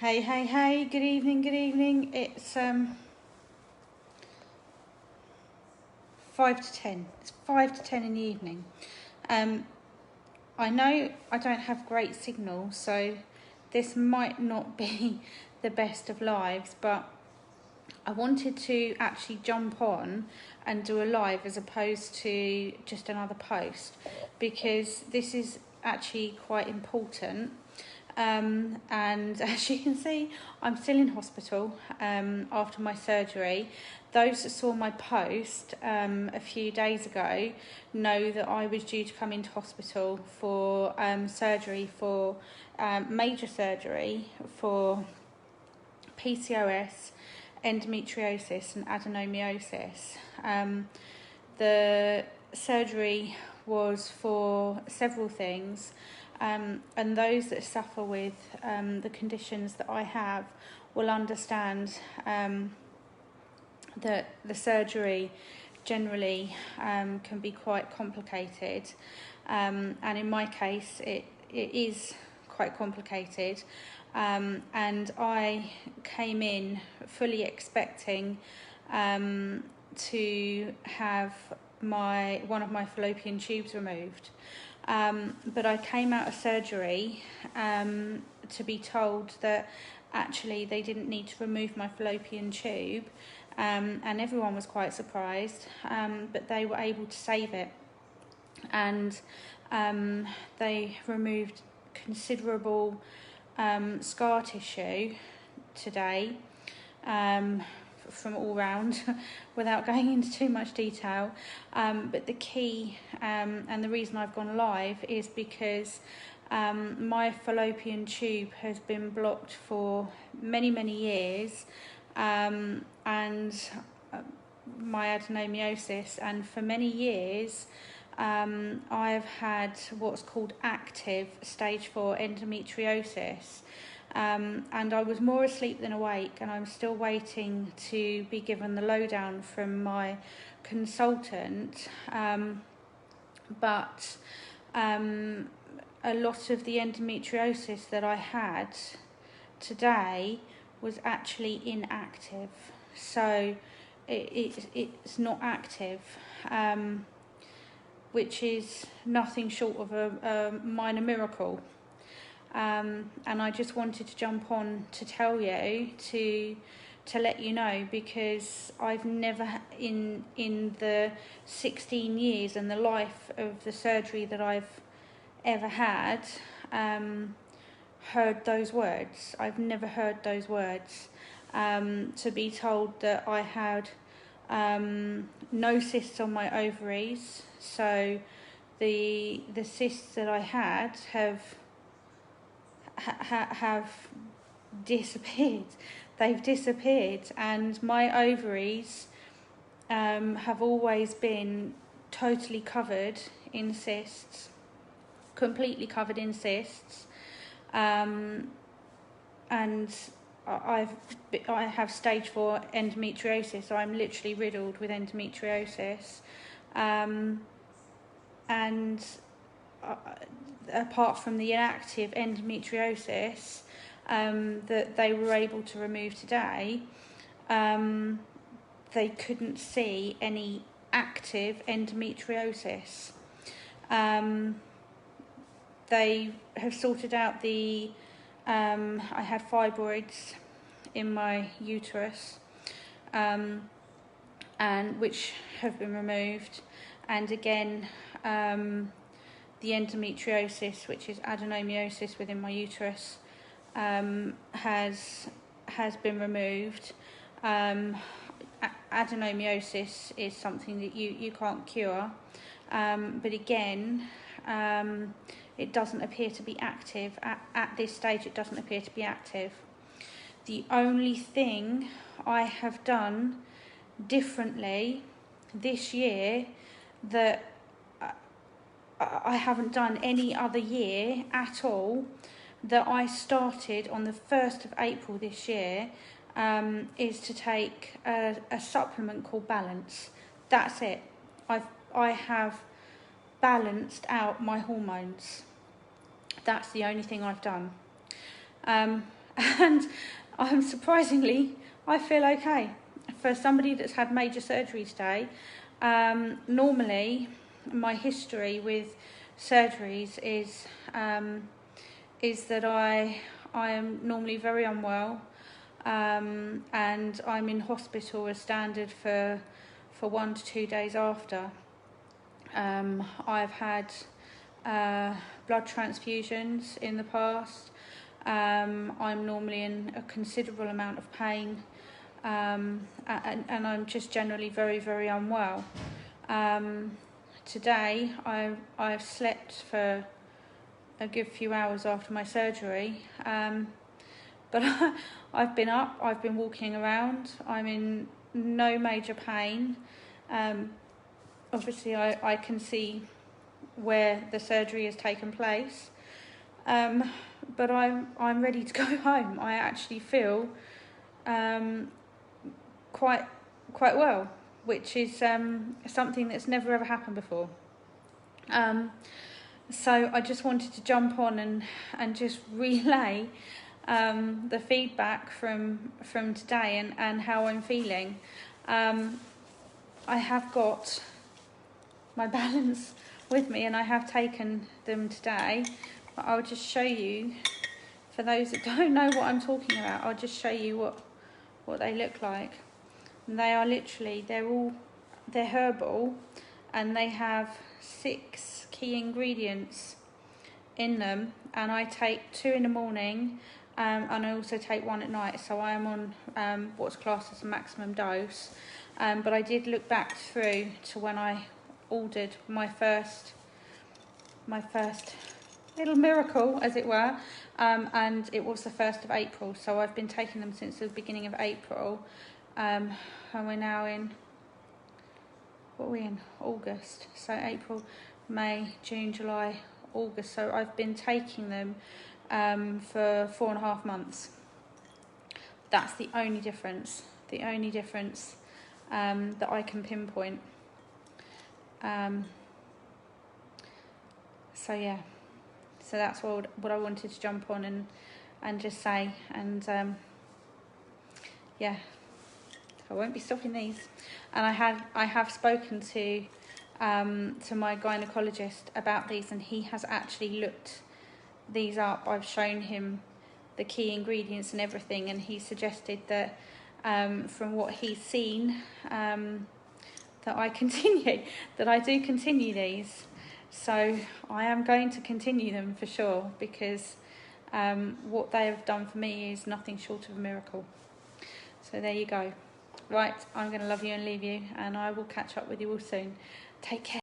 Hey, good evening. It's 5 to 10. It's 5 to 10 in the evening. I know I don't have great signal, so this might not be the best of lives, but I wanted to actually jump on and do a live as opposed to just another post, because this is actually quite important. And as you can see, I'm still in hospital after my surgery. Those that saw my post a few days ago know that I was due to come into hospital for surgery, for major surgery for PCOS, endometriosis and adenomyosis. The surgery was for several things. And those that suffer with the conditions that I have will understand that the surgery generally can be quite complicated. And in my case, it is quite complicated. And I came in fully expecting to have one of my fallopian tubes removed. But I came out of surgery to be told that actually they didn't need to remove my fallopian tube, and everyone was quite surprised, but they were able to save it, and they removed considerable scar tissue today, from all round, without going into too much detail. But the key and the reason I've gone live is because my fallopian tube has been blocked for many years, and my adenomyosis, and for many years I've had what's called active stage 4 endometriosis. And I was more asleep than awake, and I'm still waiting to be given the lowdown from my consultant. But a lot of the endometriosis that I had today was actually inactive, so it's not active, which is nothing short of a minor miracle. And I just wanted to jump on to tell you, to let you know, because I've never in the 16 years and the life of the surgery that I've ever had heard those words. I've never heard those words. To be told that I had no cysts on my ovaries, so the cysts that I had have disappeared. They've disappeared, and my ovaries have always been totally covered in cysts, completely covered in cysts, and I have stage 4 endometriosis, so I'm literally riddled with endometriosis, and apart from the inactive endometriosis that they were able to remove today, they couldn't see any active endometriosis. They have sorted out I had fibroids in my uterus, and which have been removed, and again the endometriosis, which is adenomyosis within my uterus, has been removed. Adenomyosis is something that you can't cure, but again, it doesn't appear to be active. At this stage, it doesn't appear to be active. The only thing I have done differently this year that I haven't done any other year at all, that I started on the 1st of April this year, is to take a supplement called Balance. That's it. I have balanced out my hormones. That's the only thing I've done. and surprisingly, I feel okay. For somebody that's had major surgery today, normally my history with surgeries is that I am normally very unwell, and I'm in hospital as standard for 1 to 2 days after. I've had blood transfusions in the past. I'm normally in a considerable amount of pain, and I'm just generally very, very unwell. Today I've slept for a good few hours after my surgery, but I've been up, I've been walking around, I'm in no major pain. Obviously I can see where the surgery has taken place, but I'm ready to go home. I actually feel quite well, which is something that's never ever happened before. So I just wanted to jump on and just relay the feedback from today and how I'm feeling. I have got my balance with me and I have taken them today, but I'll just show you, for those that don't know what I'm talking about, I'll just show you what they look like. And they are literally, they're herbal, and they have 6 key ingredients in them, and I take 2 in the morning, and I also take 1 at night, so I am on what's classed as a maximum dose. But I did look back through to when I ordered my first little miracle, as it were, and it was the 1st of April, so I've been taking them since the beginning of April, and we're now in, what are we in? August. So April, May, June, July, August. So I've been taking them for 4.5 months. That's the only difference. The only difference that I can pinpoint. So yeah. So that's what I wanted to jump on and just say. And yeah. I won't be stopping these, and I have spoken to my gynecologist about these, and he has actually looked these up. I've shown him the key ingredients and everything, and he suggested that from what he's seen, that I do continue these. So I am going to continue them for sure, because what they have done for me is nothing short of a miracle. So there you go. Right, I'm going to love you and leave you, and I will catch up with you all soon. Take care.